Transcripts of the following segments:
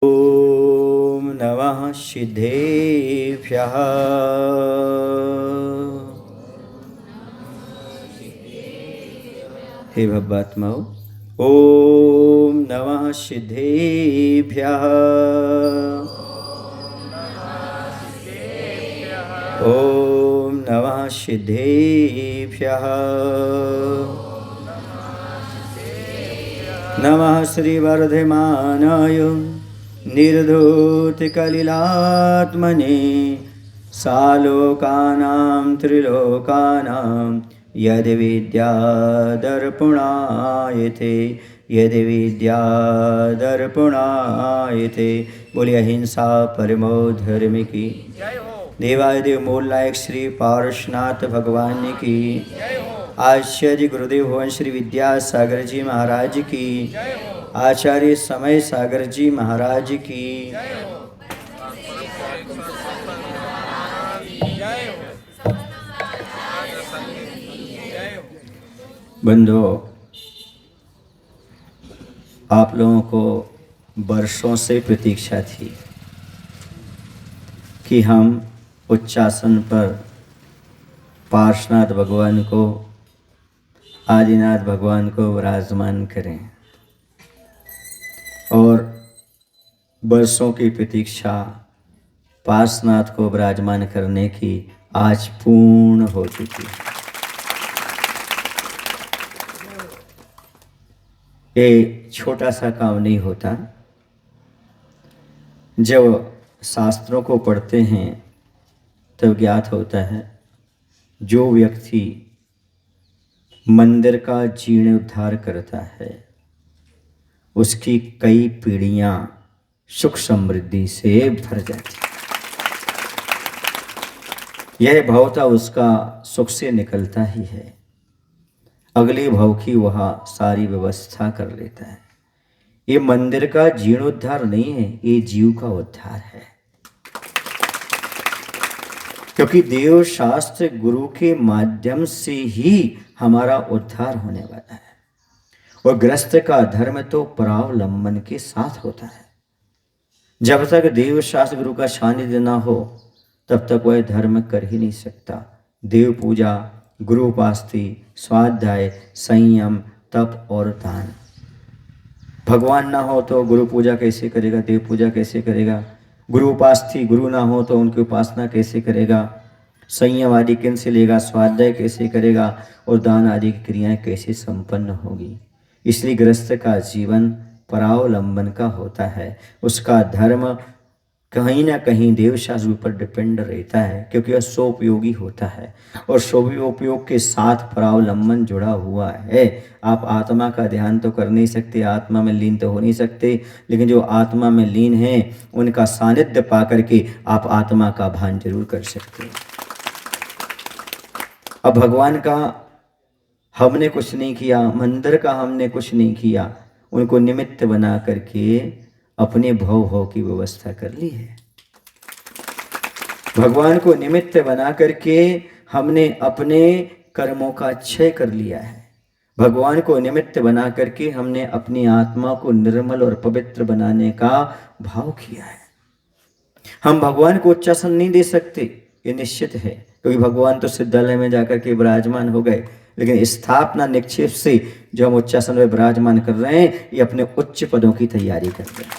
ॐ नमः सिद्धेभ्यः। हे भव्यात्माओं, ॐ नमः सिद्धेभ्यः। ॐ नमः सिद्धेभ्यः। नमः श्रीवर्धमानाय निर्धूतकलिलात्मने सालोकानां त्रिलोकानां यद्विद्यादर्पणायते यद्विद्यादर्पणायते। बोलिए अहिंसा परमो धर्म की। देवादिदेव मूल नायक श्री पारसनाथ भगवान की। आचार्य जी गुरुदेव भवन श्री विद्यासागर जी महाराज की। आचार्य समय सागर जी महाराज की। बंधुओं, आप लोगों को वर्षों से प्रतीक्षा थी कि हम उच्चासन पर पार्श्वनाथ भगवान को, आदिनाथ भगवान को विराजमान करें, और वर्षों की प्रतीक्षा पार्श्वनाथ को विराजमान करने की आज पूर्ण हो चुकी है। ये छोटा सा काम नहीं होता। जब शास्त्रों को पढ़ते हैं तब ज्ञात होता है, जो व्यक्ति मंदिर का जीर्णोद्धार करता है उसकी कई पीढ़ियां सुख समृद्धि से भर जाती। यह भवता उसका सुख से निकलता ही है, अगले भव की वह सारी व्यवस्था कर लेता है। ये मंदिर का जीर्णोद्धार नहीं है, ये जीव का उद्धार है। क्योंकि देव शास्त्र गुरु के माध्यम से ही हमारा उद्धार होने वाला है। और गृहस्थ का धर्म तो परावलंबन के साथ होता है। जब तक देव शास्त्र गुरु का सानिध्य ना हो तब तक वह धर्म कर ही नहीं सकता। देव पूजा, गुरु उपासना, स्वाध्याय, संयम, तप और दान। भगवान ना हो तो गुरु पूजा कैसे करेगा, देव पूजा कैसे करेगा? गुरु उपासना, गुरु ना हो तो उनकी उपासना कैसे करेगा? संयम आदि किन से लेगा? स्वाध्याय कैसे करेगा? और दान आदि की क्रियाएं कैसे संपन्न होगी? इसलिए गृहस्थ का जीवन परावलंबन का होता है। उसका धर्म कहीं ना कहीं देवशास्त्र पर डिपेंड रहता है, क्योंकि वह स्वोपयोगी होता है और स्वोपयोग के साथ परावलंबन जुड़ा हुआ है। आप आत्मा का ध्यान तो कर नहीं सकते, आत्मा में लीन तो हो नहीं सकते, लेकिन जो आत्मा में लीन है उनका सानिध्य पा करके आप आत्मा का भान जरूर कर सकते हैं। अब भगवान का हमने कुछ नहीं किया, मंदिर का हमने कुछ नहीं किया, उनको निमित्त बना करके अपने भव की व्यवस्था कर ली है। भगवान को निमित्त बना करके हमने अपने कर्मों का क्षय कर लिया है। भगवान को निमित्त बना करके हमने अपनी आत्मा को निर्मल और पवित्र बनाने का भाव किया है। हम भगवान को उच्चासन नहीं दे सकते, ये निश्चित है, क्योंकि भगवान तो सिद्धालय में जाकर के विराजमान हो गए, लेकिन स्थापना निक्षेप से जो हम उच्चासन में विराजमान कर रहे हैं, ये अपने उच्च पदों की तैयारी कर रहे हैं।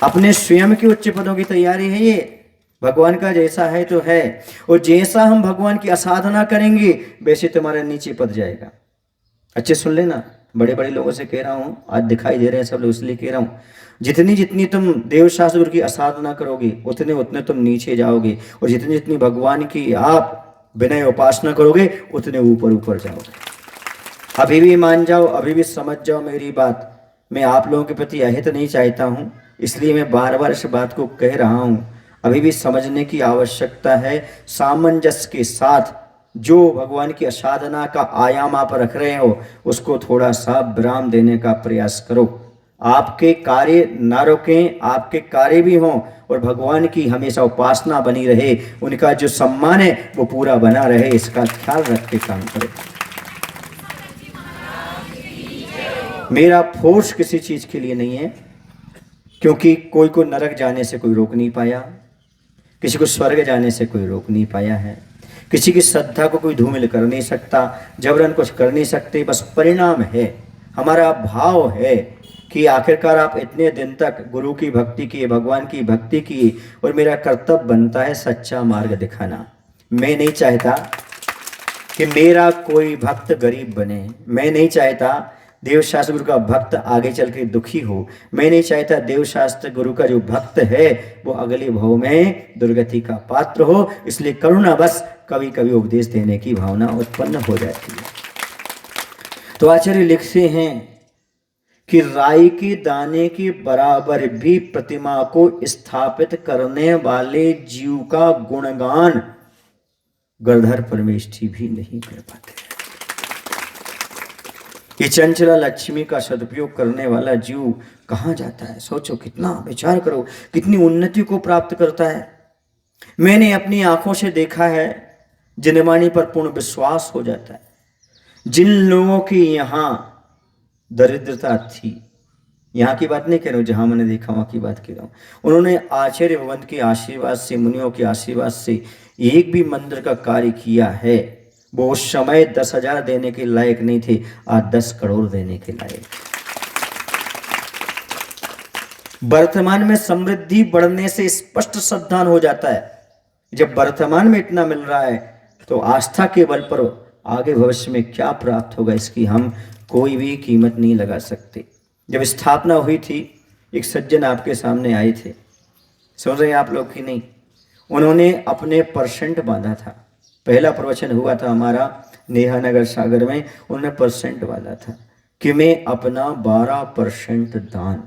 अपने स्वयं की उच्च पदों की तैयारी है ये। भगवान का जैसा है तो है, और जैसा हम भगवान की असाधना करेंगे वैसे तुम्हारा नीचे पद जाएगा। अच्छे सुन लेना, बड़े बड़े लोगों से कह रहा हूँ, आज दिखाई दे रहे हैं सब लोग, इसलिए कह रहा हूँ, जितनी जितनी तुम देव शास्त्र गुरु की असाधना करोगे उतने उतने तुम नीचे जाओगे, और जितनी जितनी भगवान की आप विनय उपासना करोगे उतने ऊपर ऊपर जाओगे। अभी भी मान जाओ, अभी भी समझ जाओ मेरी बात। मैं आप लोगों के प्रति अहित नहीं चाहता हूँ, इसलिए मैं बार बार इस बात को कह रहा हूँ। अभी भी समझने की आवश्यकता है। सामंजस्य के साथ जो भगवान की असाधना का आयाम आप रख रहे हो उसको थोड़ा सा विराम देने का प्रयास करो। आपके कार्य ना रोकें, आपके कार्य भी हों और भगवान की हमेशा उपासना बनी रहे, उनका जो सम्मान है वो पूरा बना रहे, इसका ख्याल रख के काम करें। मेरा फोर्स किसी चीज के लिए नहीं है, क्योंकि कोई को नरक जाने से कोई रोक नहीं पाया, किसी को स्वर्ग जाने से कोई रोक नहीं पाया है, किसी की श्रद्धा को कोई धूमिल कर नहीं सकता, जबरन कुछ कर नहीं सकते। बस परिणाम है, हमारा भाव है कि आखिरकार आप इतने दिन तक गुरु की भक्ति की, भगवान की भक्ति की, और मेरा कर्तव्य बनता है सच्चा मार्ग दिखाना। मैं नहीं चाहता कि मेरा कोई भक्त गरीब बने, मैं नहीं चाहता देवशास्त्र गुरु का भक्त आगे चल के दुखी हो, मैं नहीं चाहता देवशास्त्र गुरु का जो भक्त है वो अगले भव में दुर्गति का पात्र हो। इसलिए करुणा बस कभी कभी उपदेश देने की भावना उत्पन्न हो जाती है। तो आचार्य लिखते हैं कि राई के दाने के बराबर भी प्रतिमा को स्थापित करने वाले जीव का गुणगान गणधर परमेष्ठी भी नहीं कर पाते। ये चंचला लक्ष्मी का सदुपयोग करने वाला जीव कहाँ जाता है? सोचो, कितना विचार करो, कितनी उन्नति को प्राप्त करता है। मैंने अपनी आंखों से देखा है, जिनवाणी पर पूर्ण विश्वास हो जाता है। जिन लोगों की यहाँ दरिद्रता थी, यहाँ की बात नहीं कह रहा हूँ, जहाँ मैंने देखा वहाँ की बात कर रहा हूँ, उन्होंने आचार्य भगवंत के आशीर्वाद से, मुनियों के आशीर्वाद से एक भी मंदिर का कार्य किया है। वो उस समय 10,000 देने के लायक नहीं थे, आज 10 करोड़ देने के लायक। वर्तमान में समृद्धि बढ़ने से स्पष्ट सावधान हो जाता है। जब वर्तमान में इतना मिल रहा है तो आस्था के बल पर आगे भविष्य में क्या प्राप्त होगा इसकी हम कोई भी कीमत नहीं लगा सकते। जब स्थापना हुई थी, एक सज्जन आपके सामने आए थे, सुन रहे हैं आप लोग की नहीं? उन्होंने अपने परसेंट बांधा था। पहला प्रवचन हुआ था हमारा नेहानगर सागर में, उन्होंने परसेंट बांधा था कि मैं अपना 12% दान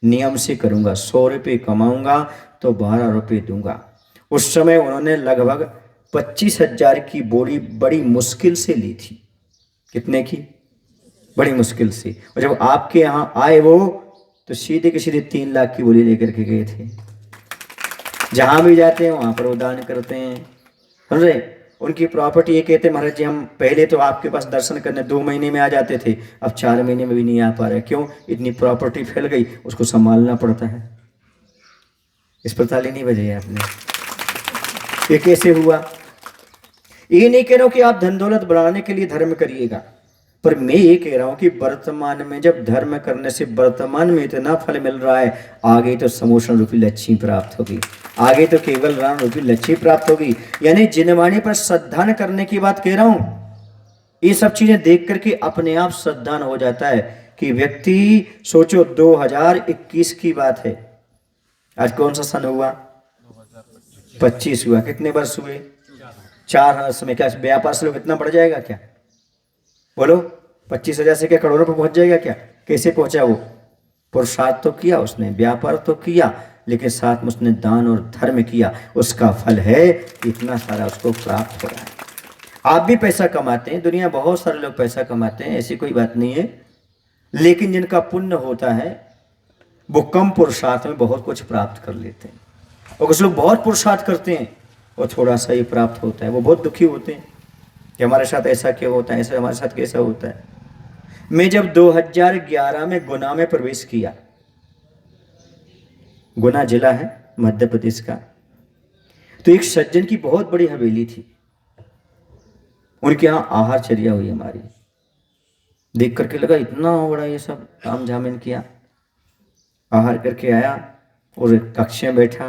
नियम से करूंगा। 100 रुपये कमाऊंगा तो 12 रुपये दूंगा। उस समय उन्होंने लगभग 25,000 की बोली बड़ी मुश्किल से ली थी। कितने की? बड़ी मुश्किल से। और जब आपके यहाँ आए वो, तो सीधे के सीधे 3 लाख की बोली लेकर के गए थे। जहां भी जाते हैं वहां पर वो दान करते हैं, समझ रहे? उनकी प्रॉपर्टी ये कहते, महाराज जी हम पहले तो आपके पास दर्शन करने 2 महीने में आ जाते थे, अब 4 महीने में भी नहीं आ पा रहे। क्यों? इतनी प्रॉपर्टी फैल गई, उसको संभालना पड़ता है। इस पर ताली नहीं बजाई आपने। ये कैसे हुआ? ये नहीं कह रहा हूं कि आप धन दौलत बढ़ाने के लिए धर्म करिएगा, पर मैं ये कह रहा हूं कि वर्तमान में जब धर्म करने से वर्तमान में इतना फल मिल रहा है, आगे तो समोषण रूपी लक्ष्मी प्राप्त होगी, आगे तो केवल राम रूपी लक्ष्मी प्राप्त होगी। यानी जिनवाणी पर श्रद्धान करने की बात कह रहा हूं। ये सब चीजें देख करके अपने आप श्रद्धान हो जाता है कि व्यक्ति, सोचो 2021 की बात है, आज कौन सा सन हुआ? 25 हुआ। कितने वर्ष हुए? 4 वर्ष में क्या व्यापार से लोग इतना बढ़ जाएगा क्या? बोलो, 25,000 से क्या करोड़ों पर पहुंच जाएगा क्या? कैसे पहुंचा वो? पुरुषार्थ तो किया उसने, व्यापार तो किया, लेकिन साथ में उसने दान और धर्म किया, उसका फल है इतना सारा उसको प्राप्त हो रहा है। आप भी पैसा कमाते हैं, दुनिया बहुत सारे लोग पैसा कमाते हैं, ऐसी कोई बात नहीं है, लेकिन जिनका पुण्य होता है वो कम पुरुषार्थ में बहुत कुछ प्राप्त कर लेते हैं, और कुछ लोग बहुत पुरुषार्थ करते हैं और थोड़ा सा ही प्राप्त होता है, वो बहुत दुखी होते हैं कि हमारे साथ ऐसा क्यों होता है, ऐसा हमारे साथ कैसा होता है। मैं जब 2011 में गुना में प्रवेश किया, गुना जिला है मध्य प्रदेश का, तो एक सज्जन की बहुत बड़ी हवेली थी, उनके यहाँ आहार चर्या हुई हमारी। देख करके लगा इतना बड़ा ये सब काम झामेन किया। आहार करके आया और कक्ष में बैठा,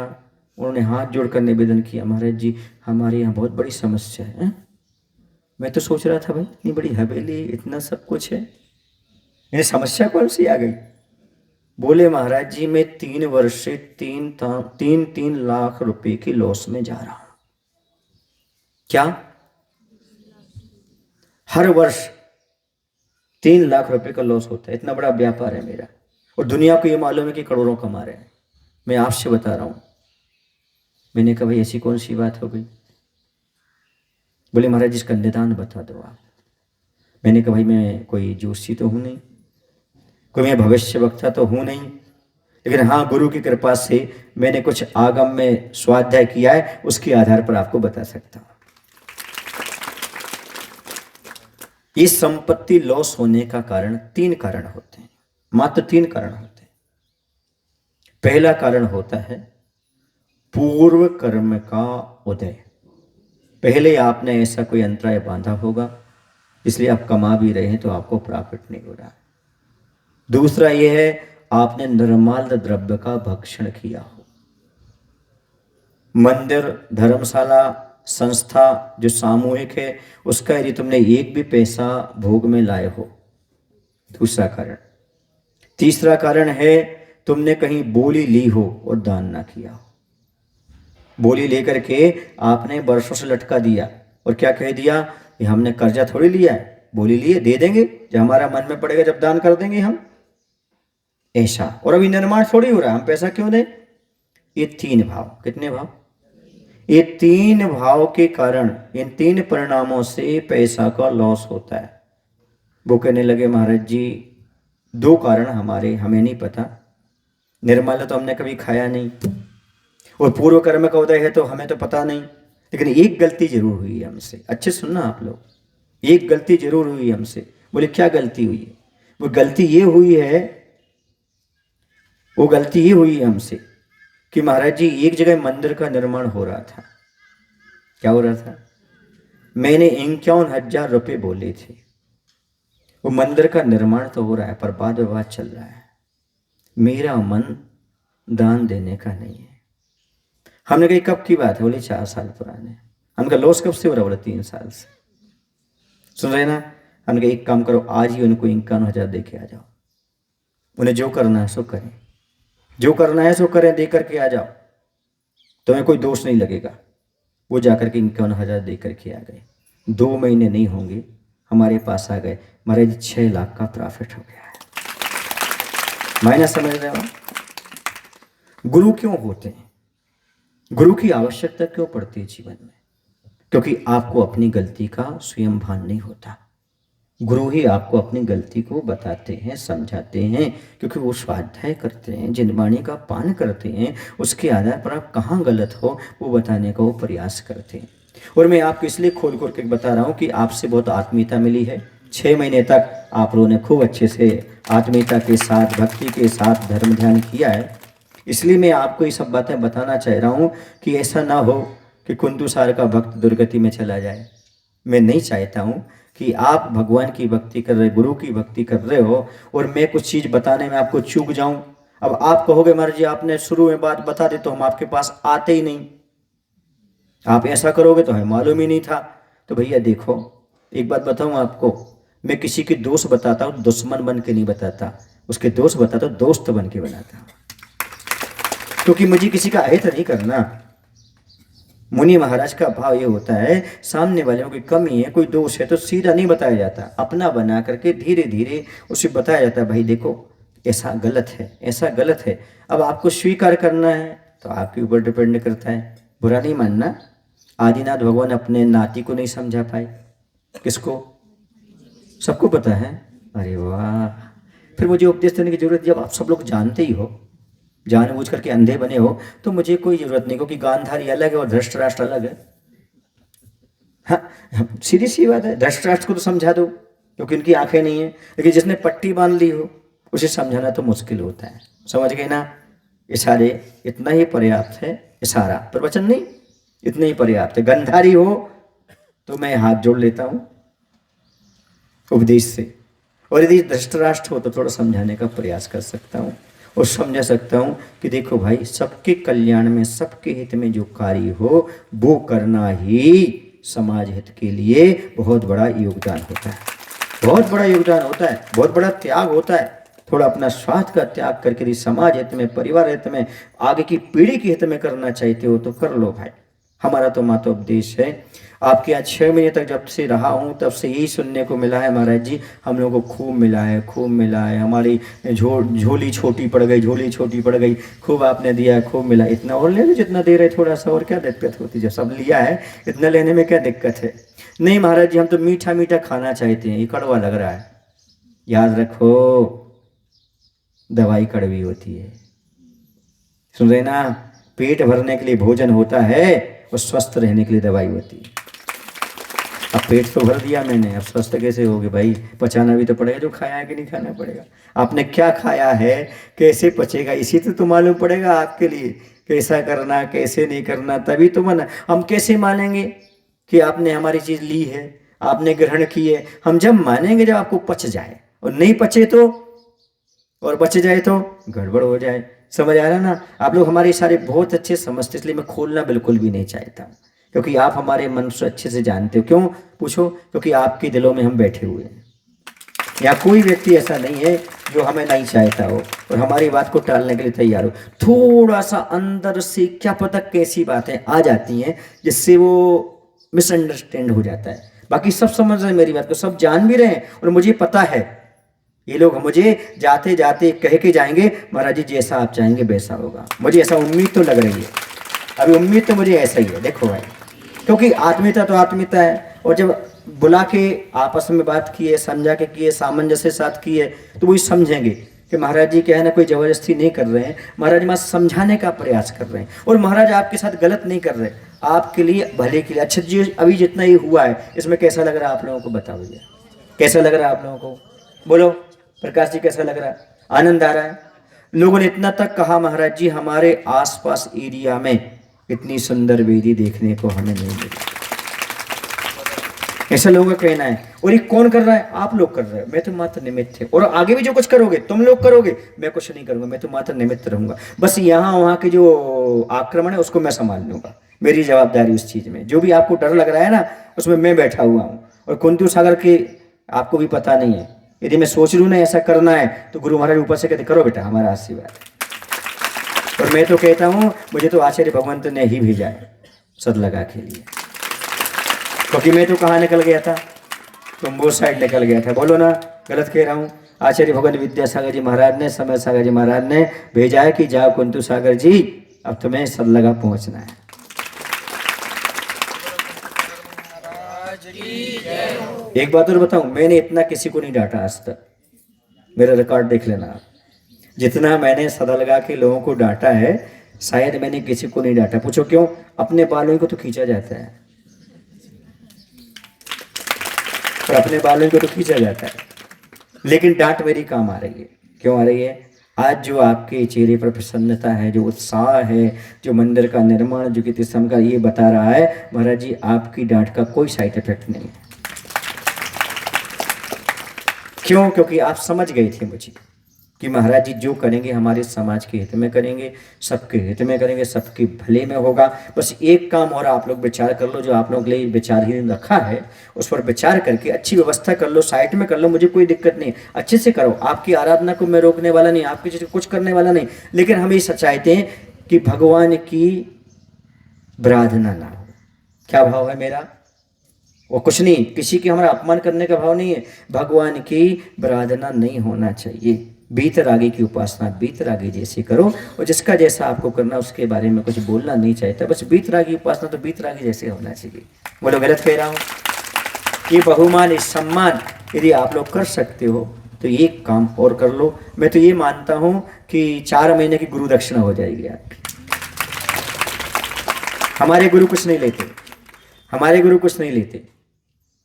उन्होंने हाथ जोड़कर निवेदन किया, महाराज जी हमारे यहाँ बहुत बड़ी समस्या है। मैं तो सोच रहा था भाई इतनी बड़ी हवेली, इतना सब कुछ है, ये समस्या कौन सी आ गई? बोले महाराज जी मैं 3 वर्ष से 3 लाख रुपए की लॉस में जा रहा हूं। क्या? हर वर्ष 3 लाख रुपए का लॉस होता है। इतना बड़ा व्यापार है मेरा, और दुनिया को ये मालूम है कि करोड़ों कमा रहे हैं। मैं आपसे बता रहा हूं। मैंने कहा भाई ऐसी कौन सी बात हो गई? बोले महाराज जी इसका निदान बता दो आप। मैंने कहा भाई मैं कोई जोशी तो हूं नहीं, कोई मैं भविष्य वक्ता तो हूं नहीं, लेकिन हाँ गुरु की कृपा से मैंने कुछ आगम में स्वाध्याय किया है, उसके आधार पर आपको बता सकता हूं। इस संपत्ति लॉस होने का कारण 3 कारण होते हैं, मात्र 3 कारण होते हैं। पहला कारण होता है पूर्व कर्म का उदय। पहले आपने ऐसा कोई अंतराय बांधा होगा, इसलिए आप कमा भी रहे हैं तो आपको प्रॉफिट नहीं हो रहा। दूसरा यह है आपने निर्माल्य द्रव्य का भक्षण किया हो। मंदिर, धर्मशाला, संस्था जो सामूहिक है उसका यदि तुमने एक भी पैसा भोग में लाए हो, दूसरा कारण। तीसरा कारण है तुमने कहीं बोली ली हो और दान ना किया हो। बोली लेकर के आपने वर्षों से लटका दिया और क्या कह दिया, ये हमने कर्जा थोड़ी लिया है, बोली लिए दे देंगे, जब हमारा मन में पड़ेगा जब दान कर देंगे हम, ऐसा। और अभी निर्माण थोड़ी हो रहा है, हम पैसा क्यों दें। ये तीन भाव, कितने भाव, ये तीन भाव के कारण, इन तीन परिणामों से पैसा का लॉस होता है। वो कहने लगे महाराज जी दो कारण हमारे, हमें नहीं पता, निर्मल तो हमने कभी खाया नहीं और पूर्व कर्म का उदय है तो हमें तो पता नहीं, लेकिन एक गलती जरूर हुई है हमसे। अच्छे सुनना आप लोग, एक गलती जरूर हुई है हमसे। बोले क्या गलती हुई है। वो गलती ये हुई है, वो गलती ये हुई है हमसे कि महाराज जी एक जगह मंदिर का निर्माण हो रहा था। क्या हो रहा था, मैंने 51,000 रुपये बोले थे। वो मंदिर का निर्माण तो हो रहा है पर वाद विवाद चल रहा है, मेरा मन दान देने का नहीं है। हमने कही कब की बात है, बोले 4 साल पुराने। हमने कहा लॉस कब से हो रहा, बोले 3 साल से। सुन रहे ना। हमने कहा एक काम करो, आज ही उनको 51,000 दे के आ जाओ, उन्हें जो करना है सो करें, जो करना है सो करें, दे करके आ जाओ, तुम्हें कोई दोष नहीं लगेगा। वो जाकर के 51,000 दे करके आ गए। 2 महीने नहीं होंगे हमारे पास आ गए, महाराज 6 लाख का प्रॉफिट हो गया है। मायना समझ रहे हो। गुरु क्यों होते हैं, गुरु की आवश्यकता क्यों पड़ती है जीवन में, क्योंकि आपको अपनी गलती का स्वयं भान नहीं होता। गुरु ही आपको अपनी गलती को बताते हैं, समझाते हैं, क्योंकि वो स्वाध्याय करते हैं, जिनवाणी का पान करते हैं, उसके आधार पर आप कहाँ गलत हो वो बताने का वो प्रयास करते हैं। और मैं आपको इसलिए खोल खोल के बता रहा हूँ कि आपसे बहुत आत्मीयता मिली है। 6 महीने तक आप लोगों ने खूब अच्छे से आत्मीयता के साथ, भक्ति के साथ धर्म ध्यान किया है। इसलिए मैं आपको ये सब बातें बताना चाह रहा हूँ कि ऐसा ना हो कि कुंतु सार का भक्त दुर्गति में चला जाए। मैं नहीं चाहता हूँ कि आप भगवान की भक्ति कर रहे, गुरु की भक्ति कर रहे हो और मैं कुछ चीज़ बताने में आपको चूक जाऊं। अब आप कहोगे महाराज जी आपने शुरू में बात बता दी तो हम आपके पास आते ही नहीं, आप ऐसा करोगे तो हमें मालूम ही नहीं था। तो भैया देखो एक बात बताऊं आपको, मैं किसी के दोस्त बताता हूँ दुश्मन बन के नहीं बताता, उसके दोस्त बताता हूँ दोस्त बन के बनाता हूँ, क्योंकि मुझे किसी का अहित नहीं करना। मुनि महाराज का भाव ये होता है सामने वाले की कमी है, कोई दोष है तो सीधा नहीं बताया जाता, अपना बना करके धीरे धीरे उसे बताया जाता है, भाई देखो ऐसा गलत है, ऐसा गलत है। अब आपको स्वीकार करना है तो आपके ऊपर डिपेंड करता है, बुरा नहीं मानना। आदिनाथ भगवान अपने नाती को नहीं समझा पाए, किसको, सबको पता है। अरे वाह, फिर मुझे उपदेश देने की जरूरत, जब आप सब लोग जानते ही हो, जानबूझ करके अंधे बने हो तो मुझे कोई जरूरत नहीं, क्योंकि गांधारी अलग है और धृतराष्ट्र अलग है। हाँ सीधी सी बात है, धृतराष्ट्र को तो समझा दो क्योंकि उनकी आंखें नहीं है, लेकिन जिसने पट्टी बांध ली हो उसे समझाना तो मुश्किल होता है। समझ गए ना। इशारे इतना ही पर्याप्त है, इशारा प्रवचन नहीं, इतना ही पर्याप्त है। गंधारी हो तो मैं हाथ जोड़ लेता हूँ उपदेश से, और यदि धृतराष्ट्र हो तो थोड़ा समझाने का प्रयास कर सकता हूँ और समझा सकता हूँ कि देखो भाई सबके कल्याण में, सबके हित में जो कार्य हो वो करना ही समाज हित के लिए बहुत बड़ा योगदान होता है, बहुत बड़ा योगदान होता है, बहुत बड़ा त्याग होता है। थोड़ा अपना स्वार्थ का त्याग करके यदि समाज हित में, परिवार हित में, आगे की पीढ़ी के हित में करना चाहते हो तो कर लो भाई। हमारा तो मातो उपदेश है। आपके यहाँ 6 महीने तक जब से रहा हूँ तब से यही सुनने को मिला है महाराज जी, हम लोगों को खूब मिला है, खूब मिला है, हमारी झोली छोटी पड़ गई, झोली छोटी पड़ गई, खूब आपने दिया है, खूब मिला। इतना और ले लो जितना दे रहे, थोड़ा सा और क्या दिक्कत होती, जब सब लिया है इतना लेने में क्या दिक्कत है। नहीं महाराज जी हम तो मीठा मीठा खाना चाहते हैं, ये कड़वा लग रहा है। याद रखो दवाई कड़वी होती है, सुन रहे ना। पेट भरने के लिए भोजन होता है और स्वस्थ रहने के लिए दवाई होती है। अब पेट तो भर दिया मैंने, अब स्वस्थ कैसे होगे भाई? पचाना भी तो पड़ेगा, जो खाया है कि नहीं खाना पड़ेगा। आपने क्या खाया है, कैसे पचेगा, इसी तो मालूम पड़ेगा आपके लिए। कैसा करना कैसे नहीं करना, तभी तो मना। हम कैसे मानेंगे कि आपने हमारी चीज ली है, आपने ग्रहण की है? हम जब मानेंगे जब आपको पच जाए, और नहीं पचे तो, और बच जाए तो गड़बड़ हो जाए। समझ आ रहा ना? आप लोग हमारे सारे बहुत अच्छे समझते, इसलिए मैं खोलना बिल्कुल भी नहीं चाहता, क्योंकि आप हमारे मन से अच्छे से जानते हो। क्यों पूछो? क्योंकि आपके दिलों में हम बैठे हुए हैं। या कोई व्यक्ति ऐसा नहीं है जो हमें नहीं चाहता हो और हमारी बात को टालने के लिए तैयार हो। थोड़ा सा अंदर से क्या पता कैसी बातें आ जाती हैं जिससे वो मिसअंडरस्टैंड हो जाता है। बाकी सब समझ रहे हैं मेरी बात को, सब जान भी रहे हैं, और मुझे पता है ये लोग मुझे जाते जाते कह के जाएंगे, महाराज जी जैसा आप चाहेंगे वैसा होगा। मुझे ऐसा उम्मीद तो लग रही है, अभी उम्मीद तो मुझे ऐसा ही है। देखो भाई, क्योंकि आत्मीयता तो आत्मीयता है, और जब बुला के आपस में बात की है, समझा के की है, सामंजस्य के साथ की है, तो वो समझेंगे कि महाराज जी क्या है ना, कोई जबरदस्ती नहीं कर रहे हैं, महाराज माँ समझाने का प्रयास कर रहे हैं, और महाराज आपके साथ गलत नहीं कर रहे, आपके लिए भले के लिए। अच्छा जी, अभी जितना ही हुआ है इसमें कैसा लग रहा है आप लोगों को? बताओ भैया, कैसा लग रहा है आप लोगों को? बोलो प्रकाश जी, कैसा लग रहा है? आनंद आ रहा है? लोगों ने इतना तक कहा, महाराज जी हमारे आसपास एरिया में इतनी सुंदर वेदी देखने को हमें नहीं मिली। ऐसा लोगों का कहना है। और ये कौन कर रहा है? आप लोग कर रहे हो, मैं तो मात्र निमित्त है। और आगे भी जो कुछ करोगे तुम लोग करोगे, मैं कुछ नहीं करूंगा, मैं तो मात्र निमित्त रहूंगा। बस यहाँ वहां के जो आक्रमण है उसको मैं संभाल लूंगा, मेरी जवाबदारी उस चीज में। जो भी आपको डर लग रहा है ना, उसमें मैं बैठा हुआ हूँ। और कुंती सागर के आपको भी पता नहीं है, यदि मैं सोच लूँ ना ऐसा करना है, तो गुरु महाराज ऊपर से कहते करो बेटा, हमारा आशीर्वाद है। और मैं तो कहता हूँ मुझे तो आचार्य भगवंत ने ही भेजा है सद लगा के लिए, क्योंकि मैं तो कहाँ निकल गया था? तुम वो साइड निकल गया था। बोलो ना, गलत कह रहा हूँ? आचार्य भगवान विद्यासागर जी महाराज ने, समय सागर जी महाराज ने भेजा है कि जाओ कुंतु सागर जी, अब तुम्हें सद लगा पहुंचना है। एक बात और बताऊं, मैंने इतना किसी को नहीं डांटा आज तक, मेरा रिकॉर्ड देख लेना आप। जितना मैंने सदा लगा के लोगों को डांटा है, शायद मैंने किसी को नहीं डांटा। पूछो क्यों? अपने बालों को तो खींचा जाता है, और अपने बालों को तो खींचा जाता है, लेकिन डांट मेरी काम आ रही है। क्यों आ रही है? आज जो आपके चेहरे पर प्रसन्नता है, जो उत्साह है, जो मंदिर का निर्माण जो किस किस्म का, ये बता रहा है महाराज जी आपकी डांट का कोई साइड इफेक्ट नहीं है। क्यों? क्योंकि आप समझ गए थे मुझे कि महाराज जी जो करेंगे हमारे समाज के हित में करेंगे, सबके हित में करेंगे, सबके भले में होगा। बस एक काम और आप लोग विचार कर लो, जो आप लोगों के लिए विचारहीन रखा है उस पर विचार करके अच्छी व्यवस्था कर लो, साइड में कर लो, मुझे कोई दिक्कत नहीं, अच्छे से करो। आपकी आराधना को मैं रोकने वाला नहीं, आपकी चीज कुछ करने वाला नहीं, लेकिन हम ये चाहते हैं कि भगवान की आराधना ना हो। क्या भाव है मेरा? वो कुछ नहीं, किसी के हमारा अपमान करने का भाव नहीं है, भगवान की आराधना नहीं होना चाहिए। बीतरागी की उपासना बीतरागी जैसी करो, और जिसका जैसा आपको करना उसके बारे में कुछ बोलना नहीं चाहता, बस बीतरागी उपासना तो बीतरागी जैसे होना चाहिए। बोलो गलत कह रहा हूँ? ये बहुमान, ये सम्मान यदि आप लोग कर सकते हो तो एक काम और कर लो। मैं तो ये मानता हूँ कि 4 महीने की गुरु दक्षिणा हो जाएगी आपकी। हमारे गुरु कुछ नहीं लेते, हमारे गुरु कुछ नहीं लेते,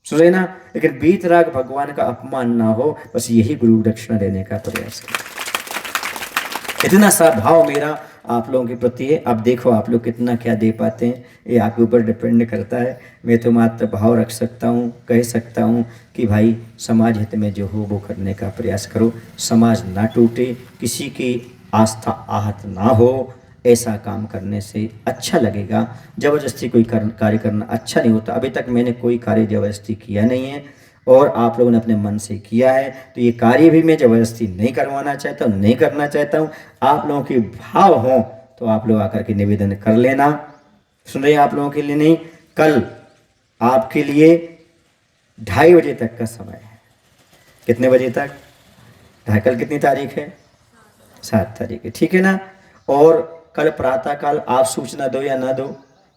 सुने ना? लेकिन बीतराग भगवान का अपमान ना हो, बस यही गुरु दक्षिणा देने का प्रयास करें। इतना सा भाव मेरा आप लोगों के प्रति है। अब देखो आप लोग कितना क्या दे पाते हैं, ये आपके ऊपर डिपेंड करता है। मैं तो मात्र भाव रख सकता हूँ, कह सकता हूँ कि भाई समाज हित में जो हो वो करने का प्रयास करो, समाज ना टूटे, किसी की आस्था आहत ना हो, ऐसा काम करने से अच्छा लगेगा। जबरदस्ती कोई कार्य करना अच्छा नहीं होता। अभी तक मैंने कोई कार्य जबरदस्ती किया नहीं है, और आप लोगों ने अपने मन से किया है, तो ये कार्य भी मैं जबरदस्ती नहीं करवाना चाहता हूँ, नहीं करना चाहता हूँ। आप लोगों के भाव हों तो आप लोग आकर के निवेदन कर लेना। सुन रहे हैं? आप लोगों के लिए नहीं, कल आपके लिए 2:30 बजे तक का समय है। कितने बजे तक? कल कितनी तारीख है? 7 तारीख है, ठीक है ना? और कल प्रातःकाल आप सूचना दो या ना दो,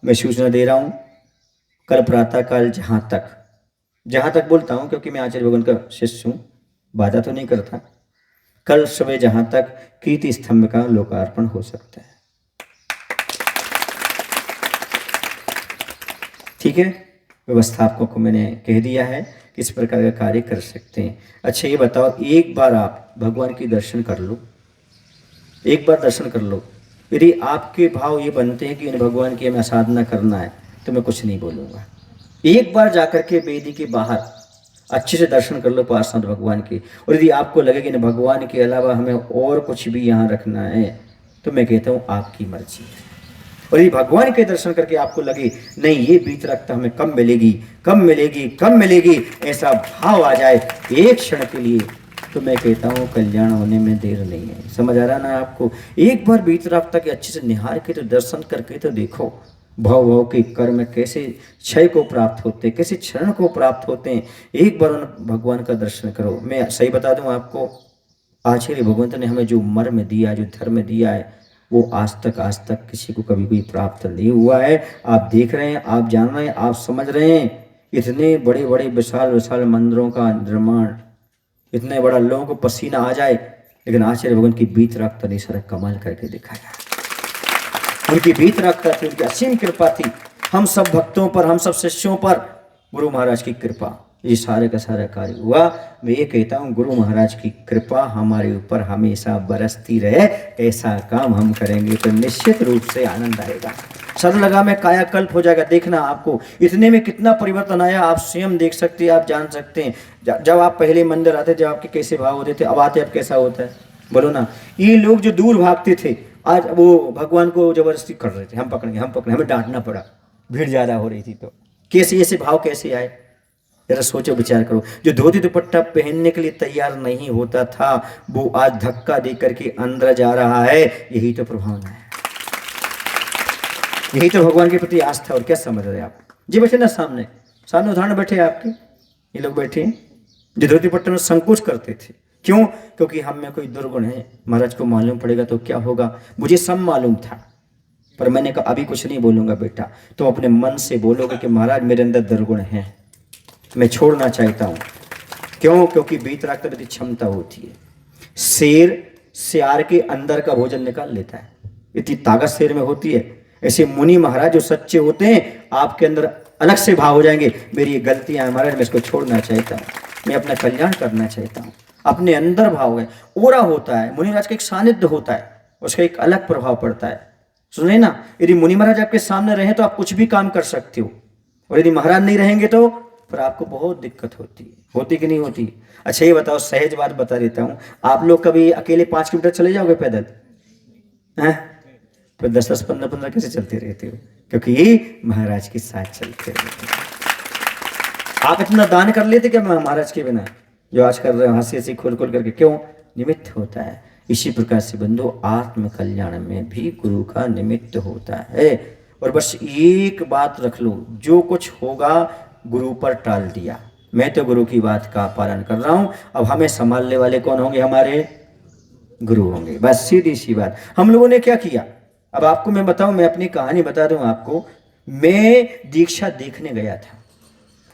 मैं सूचना दे रहा हूँ। कल प्रातःकाल जहाँ तक बोलता हूँ, क्योंकि मैं आचार्य भगवान का शिष्य हूँ, बाधा तो नहीं करता। कल सुबह जहाँ तक कीर्ति स्तंभ का लोकार्पण हो सकता है, ठीक है? व्यवस्था आपको मैंने कह दिया है, किस प्रकार का कार्य कर सकते हैं। अच्छा ये बताओ, एक बार आप भगवान की दर्शन कर लो, एक बार दर्शन कर लो, यदि आपके भाव ये बनते हैं कि इन भगवान की हमें साधना करना है, तो मैं कुछ नहीं बोलूँगा। एक बार जाकर के वेदी के बाहर अच्छे से दर्शन कर लो पार्षद भगवान के, और यदि आपको लगे कि न भगवान के अलावा हमें और कुछ भी यहाँ रखना है, तो मैं कहता हूँ आपकी मर्जी है। और यदि भगवान के दर्शन करके आपको लगे नहीं ये बीत रखता हमें कम मिलेगी, कम मिलेगी, कम मिलेगी, ऐसा भाव आ जाए एक क्षण के लिए, तो मैं कहता हूँ कल्याण होने में देर नहीं है। समझ आ रहा ना आपको? एक बार बीत रखता के अच्छे से निहार के तो दर्शन करके तो देखो भाव भाव के कर्म कैसे क्षय को प्राप्त होते हैं, कैसे क्षरण को प्राप्त होते हैं। एक बार उन भगवान का दर्शन करो। मैं सही बता दूं आपको, आचार्य भगवंत ने हमें जो मर्म दिया, जो धर्म दिया है, वो आज तक किसी को कभी कोई प्राप्त नहीं हुआ है। आप देख रहे हैं, आप जान रहे हैं, आप समझ रहे हैं, इतने बड़े बड़े विशाल विशाल मंदिरों का निर्माण, इतने बड़ा लोगों को पसीना आ जाए, लेकिन आचार्य भगवंत की बीत रखता ने सारा कमाल करके दिखाया। उनकी बीत रखता थी, उनकी असीम कृपा थी हम सब भक्तों पर, हम सब शिष्यों पर। गुरु महाराज की कृपा, ये सारे का सारा कार्य हुआ। मैं ये कहता हूँ गुरु महाराज की कृपा हमारे ऊपर हमेशा बरसती रहे, ऐसा काम हम करेंगे तो निश्चित रूप से आनंद आएगा। सर लगा में कायाकल्प हो जाएगा। देखना आपको इतने में कितना परिवर्तन आया, आप स्वयं देख सकते हैं, आप जान सकते हैं। जब आप पहले मंदिर आते, जब आपके कैसे भाव होते थे, अब आते अब कैसा होता है, बोलो ना। ये लोग जो दूर भागते थे, आज वो भगवान को जबरदस्ती कर रहे थे, हम पकड़ेंगे, हम पकड़ेंगे, हमें डांटना पड़ा, भीड़ ज्यादा हो रही थी। तो कैसे ऐसे भाव कैसे आए, जरा सोचो विचार करो। जो धोती दुपट्टा पहनने के लिए तैयार नहीं होता था, वो आज धक्का दे करके अंदर जा रहा है। यही तो प्रभावना है, यही तो भगवान के प्रति आस्था। और क्या समझ रहे आप? जी बैठे ना सामने, सामने उदाहरण बैठे आपके, ये लोग बैठे जो धोती दुपट्टे में संकोच करते थे। क्यों? क्योंकि हम में कोई दुर्गुण है, महाराज को मालूम पड़ेगा तो क्या होगा। मुझे सब मालूम था, पर मैंने कहा अभी कुछ नहीं बोलूंगा बेटा, तो अपने मन से बोलोगे कि महाराज मेरे अंदर दुर्गुण है, मैं छोड़ना चाहता हूं। क्यों? क्योंकि बीत रखते बड़ी क्षमता होती है। शेर सियार के अंदर का भोजन निकाल लेता है, इतनी ताकत शेर में होती है। ऐसे मुनि महाराज जो सच्चे होते हैं, आपके अंदर अलग से भाव हो जाएंगे, मेरी ये गलतियां हैं महाराज, मैं इसको छोड़ना चाहता हूँ, मैं अपना कल्याण करना चाहता हूँ। अपने अंदर भाव है, ओरा होता है, मुनि महाराज का एक सानिध्य होता है, उसका एक अलग प्रभाव पड़ता है। सुनिए ना, यदि मुनि महाराज आपके सामने रहे तो आप कुछ भी काम कर सकते हो, और यदि महाराज नहीं रहेंगे तो फिर आपको बहुत दिक्कत होती कि नहीं होती? अच्छा ये बताओ, सहज बात बता देता हूँ, आप लोग कभी अकेले 5 किलोमीटर चले जाओगे पैदल हैं? तो 10-10, 15-15 कैसे चलते रहते हो? क्योंकि ये महाराज के साथ चलते रहते हो। आप इतना दान कर लेते क्या महाराज के बिना? जो आज कर रहे हो हंसी हंसी खोल खोल करके, क्यों? निमित्त होता है। इसी प्रकार से बंधु, आत्म कल्याण में भी गुरु का निमित्त होता है। और बस एक बात रख लो, जो कुछ होगा गुरु पर टाल दिया। मैं तो गुरु की बात का पालन कर रहा हूं, अब हमें संभालने वाले कौन होंगे? हमारे गुरु होंगे। बस सीधी सी बात। हम लोगों ने क्या किया, अब आपको मैं बताऊं, मैं अपनी कहानी बता दूं आपको। मैं दीक्षा देखने गया था,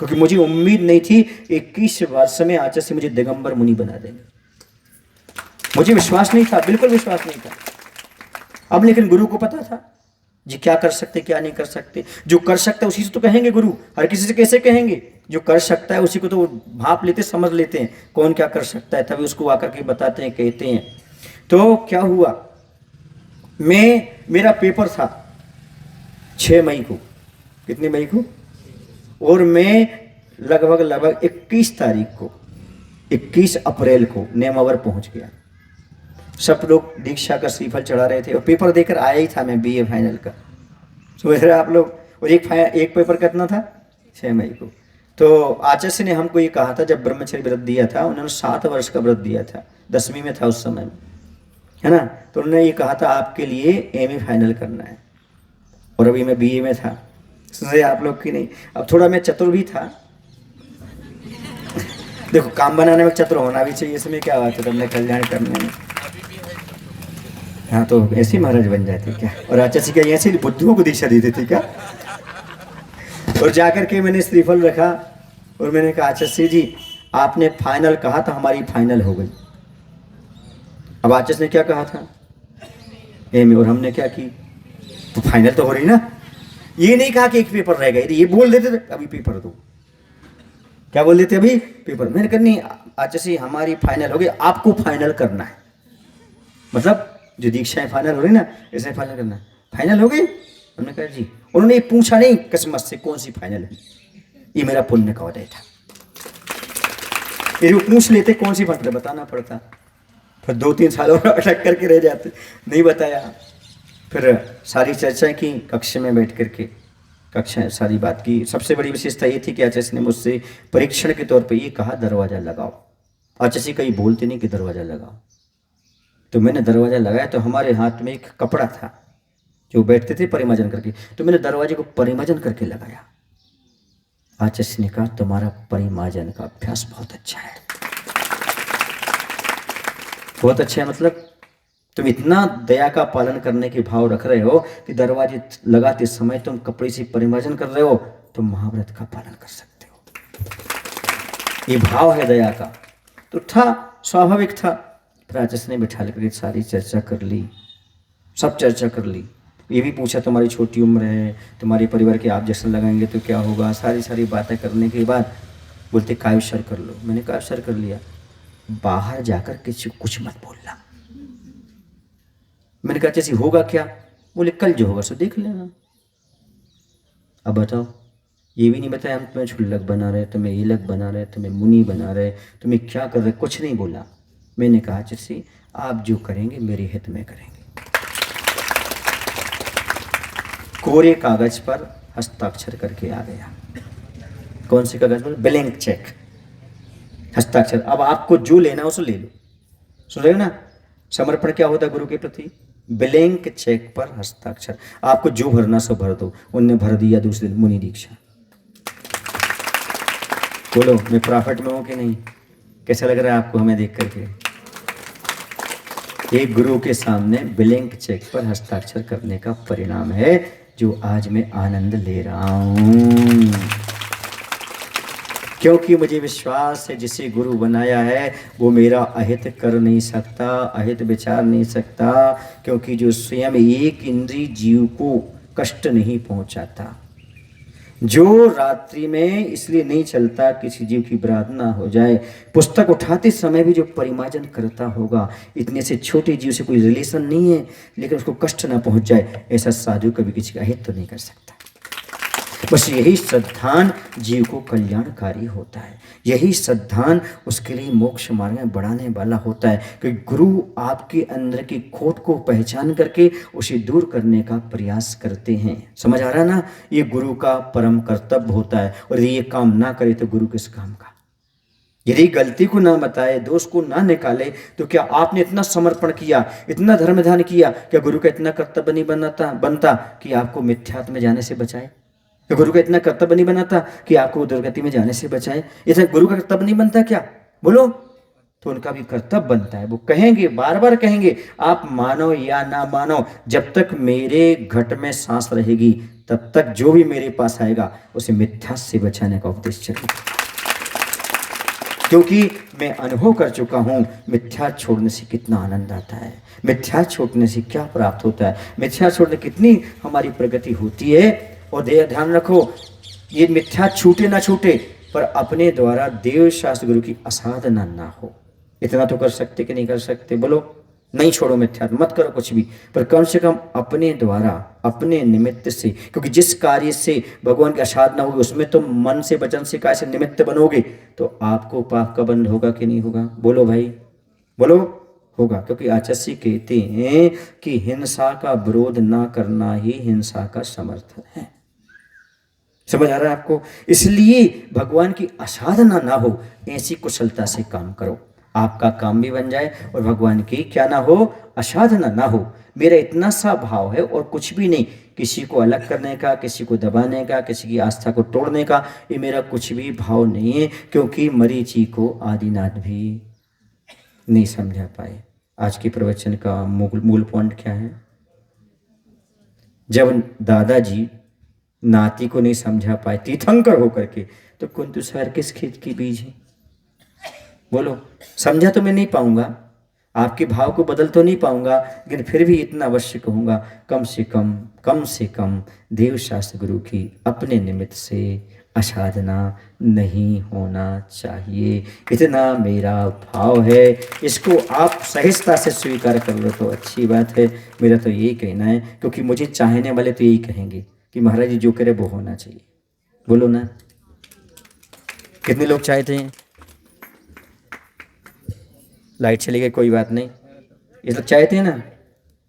क्योंकि मुझे उम्मीद नहीं थी 21 वर्ष में आचार्य से मुझे दिगंबर मुनि बना देंगे। मुझे विश्वास नहीं था, बिल्कुल विश्वास नहीं था। अब लेकिन गुरु को पता था जी क्या कर सकते क्या नहीं कर सकते। जो कर सकता है उसी से तो कहेंगे गुरु, हर किसी से कैसे कहेंगे? जो कर सकता है उसी को तो भाप लेते, समझ लेते हैं कौन क्या कर सकता है, तभी उसको आकर के बताते हैं, कहते हैं। तो क्या हुआ, मेरा पेपर था 6 मई को, कितनी मई को, और मैं लगभग 21 तारीख को, 21 अप्रैल को नेमावर पहुंच गया। सब लोग दीक्षा का श्रीफल चढ़ा रहे थे, और पेपर देकर आया ही था मैं, बीए फाइनल का, समझ रहे आप लोग। और एक पेपर कितना था? 6 मई को। तो आचार्य ने हमको ये कहा था, जब ब्रह्मचर्य व्रत दिया था, उन्होंने 7 वर्ष का व्रत दिया था, 10वीं में था उस समय में, है ना। तो उन्होंने ये कहा था आपके लिए एमए फाइनल करना है, और अभी मैं बीए में था। सुन रहे आप लोग की नहीं? अब थोड़ा मैं चतुर भी था। देखो, काम बनाने में चतुर होना भी चाहिए, इसमें क्या बात है, तुमने कल्याण करने में। हाँ, तो ऐसे महाराज बन जाते क्या? और आचार्य क्या ऐसे बुद्धुओं को दीक्षा देते थे क्या? और जाकर के मैंने श्रीफल रखा, और मैंने कहा आचार्य जी आपने फाइनल कहा था, हमारी फाइनल हो गई। अब आचार्य ने क्या कहा था? एम, और हमने क्या की? तो फाइनल तो हो रही ना। ये नहीं कहा कि एक पेपर रह गया, ये बोल देते थे अभी पेपर दो, क्या बोल देते अभी पेपर। मैंने कहा नहीं, आज जैसे हमारी फाइनल हो गई, आपको फाइनल करना है, मतलब जो दीक्षाएं फाइनल हो रही ना, ऐसे फाइनल करना है। फाइनल हो गई? हमने कहा जी। उन्होंने ये पूछा नहीं किस्मत से कौन सी फाइनल है, ये मेरा पुण्य का उदय था। ये जो पूछ लेते कौन सी फाइनल बताना पड़ता, फिर 2-3 साल और अटक करके रह जाते, नहीं बताया। फिर सारी चर्चा की कक्षा में बैठ करके, कक्षा सारी बात की। सबसे बड़ी विशेषता ये थी कि आचार्य ने मुझसे परीक्षण के तौर पे ये कहा दरवाज़ा लगाओ। आचार्य कहीं बोलते नहीं कि दरवाज़ा लगाओ, तो मैंने दरवाज़ा लगाया। तो हमारे हाथ में एक कपड़ा था जो बैठते थे परिमार्जन करके, तो मैंने दरवाजे को परिमार्जन करके लगाया। आचार्य ने कहा तुम्हारा परिमार्जन का अभ्यास बहुत अच्छा है। बहुत अच्छा है मतलब तुम इतना दया का पालन करने के भाव रख रहे हो कि दरवाजे लगाते समय तुम कपड़े से परिमार्जन कर रहे हो, तुम महाव्रत का पालन कर सकते हो। ये भाव है दया का। तो था, स्वाभाविक था। फिर आचार्य ने बिठा लेकर सारी चर्चा कर ली, सब चर्चा कर ली। ये भी पूछा तुम्हारी छोटी उम्र है, तुम्हारे परिवार के आप जैसा लगाएंगे तो क्या होगा। सारी बातें करने के बाद बोलते कायशर कर लो। मैंने कायशर कर लिया। बाहर जाकर किसी को कुछ मत बोलना। मैंने कहा जैसे होगा क्या? बोले कल जो होगा सो देख लेना। अब बताओ, ये भी नहीं बताया हम तुम्हें क्षुल्लक बना रहे, तुम्हें ईलक बना रहे, तुम्हें मुनि बना रहे, तुम्हें क्या कर रहे, कुछ नहीं बोला। मैंने कहा जैसे आप जो करेंगे मेरे हित में करेंगे। कोरे कागज पर हस्ताक्षर करके आ गया। कौन से कागज पर? ब्लैंक चेक, हस्ताक्षर। अब आपको जो लेना हो उसे ले लो। सुन रहे हो ना, समर्पण क्या होता है गुरु के प्रति? ब्लैंक चेक पर हस्ताक्षर। आपको जो भरना सो भर दो। उनने भर दिया दूसरे दिन मुनि दीक्षा। बोलो मैं प्रॉफिट में हूं कि नहीं? कैसा लग रहा है आपको हमें देख करके? एक गुरु के सामने ब्लैंक चेक पर हस्ताक्षर करने का परिणाम है जो आज मैं आनंद ले रहा हूं, क्योंकि मुझे विश्वास है जिसे गुरु बनाया है वो मेरा अहित कर नहीं सकता, अहित विचार नहीं सकता, क्योंकि जो स्वयं एक इंद्रिय जीव को कष्ट नहीं पहुंचाता, जो रात्रि में इसलिए नहीं चलता किसी जीव की बरात ना हो जाए, पुस्तक उठाते समय भी जो परिमार्जन करता होगा, इतने से छोटे जीव से कोई रिलेशन नहीं है लेकिन उसको कष्ट ना पहुंच जाए, ऐसा साधु कभी किसी का हित तो नहीं कर सकता। बस यही श्रद्धान जीव को कल्याणकारी होता है, यही श्रद्धान उसके लिए मोक्ष मार्ग में बढ़ाने वाला होता है कि गुरु आपके अंदर की खोट को पहचान करके उसे दूर करने का प्रयास करते हैं। समझ आ रहा ना? ये गुरु का परम कर्तव्य होता है। और यदि ये काम ना करे तो गुरु किस काम का? यदि गलती को ना बताए, दोष को ना निकाले, तो क्या आपने इतना समर्पण किया, इतना धर्म ध्यान किया, क्या गुरु का इतना कर्तव्य नहीं बनता कि आपको मिथ्यात्व में जाने से बचाए? तो गुरु का इतना कर्तव्य नहीं बनाता कि आपको दुर्गति में जाने से बचाए? इतना गुरु का कर्तव्य नहीं बनता क्या? बोलो। तो उनका भी कर्तव्य बनता है। वो कहेंगे, बार बार कहेंगे, आप मानो या ना मानो, जब तक मेरे घट में सांस रहेगी तब तक जो भी मेरे पास आएगा उसे मिथ्या से बचाने का उपदेश चलेगा, क्योंकि मैं अनुभव कर चुका हूं मिथ्या छोड़ने से कितना आनंद आता है, मिथ्या छोड़ने से क्या प्राप्त होता है, मिथ्या छोड़ने कितनी हमारी प्रगति होती है। और ध्यान रखो, ये मिथ्या छूटे ना छूटे, पर अपने द्वारा देव शास्त्र गुरु की असाधना ना हो। इतना तो कर सकते कि नहीं कर सकते? बोलो। नहीं छोड़ो मिथ्या, मत करो कुछ भी, पर कम से कम अपने द्वारा, अपने निमित्त से, क्योंकि जिस कार्य से भगवान की असाधना होगी उसमें तो मन से वचन से काय से निमित्त बनोगे, तो आपको पाप का बंध होगा कि नहीं होगा? बोलो भाई, बोलो। होगा, क्योंकि आचार्य कहते हैं कि हिंसा का विरोध ना करना ही हिंसा का समर्थन है। समझ आ रहा है आपको? इसलिए भगवान की असाधना ना हो, ऐसी कुशलता से काम करो, आपका काम भी बन जाए और भगवान की क्या ना हो, असाधना ना हो। मेरा इतना सा भाव है और कुछ भी नहीं, किसी को अलग करने का, किसी को दबाने का, किसी की आस्था को तोड़ने का, ये मेरा कुछ भी भाव नहीं है, क्योंकि मरीचि को आदिनाथ भी नहीं समझा पाए। आज के प्रवचन का मूल पॉइंट क्या है? जब दादाजी नाती को नहीं समझा पाए तीर्थंकर होकर के, तो कुंतु सार किस खेत की बीज है? बोलो। समझा तो मैं नहीं पाऊंगा, आपके भाव को बदल तो नहीं पाऊंगा, लेकिन फिर भी इतना अवश्य कहूँगा, कम से कम देव शास्त्र गुरु की अपने निमित्त से असाधना नहीं होना चाहिए। इतना मेरा भाव है, इसको आप सहजता से स्वीकार कर लो तो अच्छी बात है। मेरा तो यही कहना है, क्योंकि मुझे चाहने वाले तो यही कहेंगे कि महाराज जी जो करे वो होना चाहिए। बोलो ना, कितने लोग चाहते हैं? लाइट चली गई, कोई बात नहीं, ये लोग चाहते हैं ना?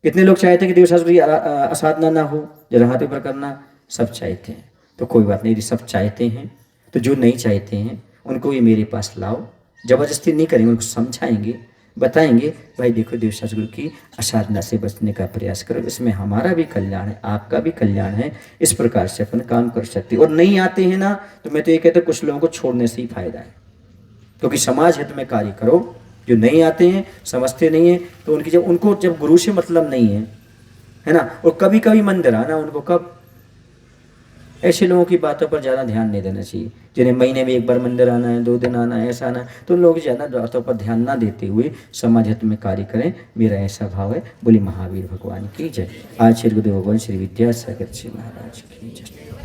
कितने लोग चाहते हैं कि देव शास्त्र की असाधना ना हो? जरा हाथ ऊपर करना। सब चाहते हैं, तो कोई बात नहीं, यदि सब चाहते हैं तो जो नहीं चाहते हैं उनको ये मेरे पास लाओ, जबरदस्ती नहीं करेंगे, उनको समझाएंगे, बताएंगे, भाई देखो देव शास्त्र गुरु की असाधना से बचने का प्रयास करो, इसमें हमारा भी कल्याण है, आपका भी कल्याण है, इस प्रकार से अपन काम कर सकते। और नहीं आते हैं ना, तो मैं तो ये कहता हूँ कुछ लोगों को छोड़ने से ही फायदा है, क्योंकि समाज हित में कार्य करो। जो नहीं आते हैं, समझते नहीं है, तो उनको जब गुरु से मतलब नहीं है ना, और कभी कभी मंदिर आना उनको, कब? ऐसे लोगों की बातों पर ज़्यादा ध्यान नहीं देना चाहिए, जिन्हें महीने में एक बार मंदिर आना है, 2 दिन आना है, ऐसा आना है, तो उन लोगों की ज़्यादा बातों पर ध्यान ना देते हुए समाज हित में कार्य करें। मेरा ऐसा भाव है। बोली महावीर भगवान की जय। आज श्री गुरुदेव भगवान श्री विद्यासागर जी महाराज की जय।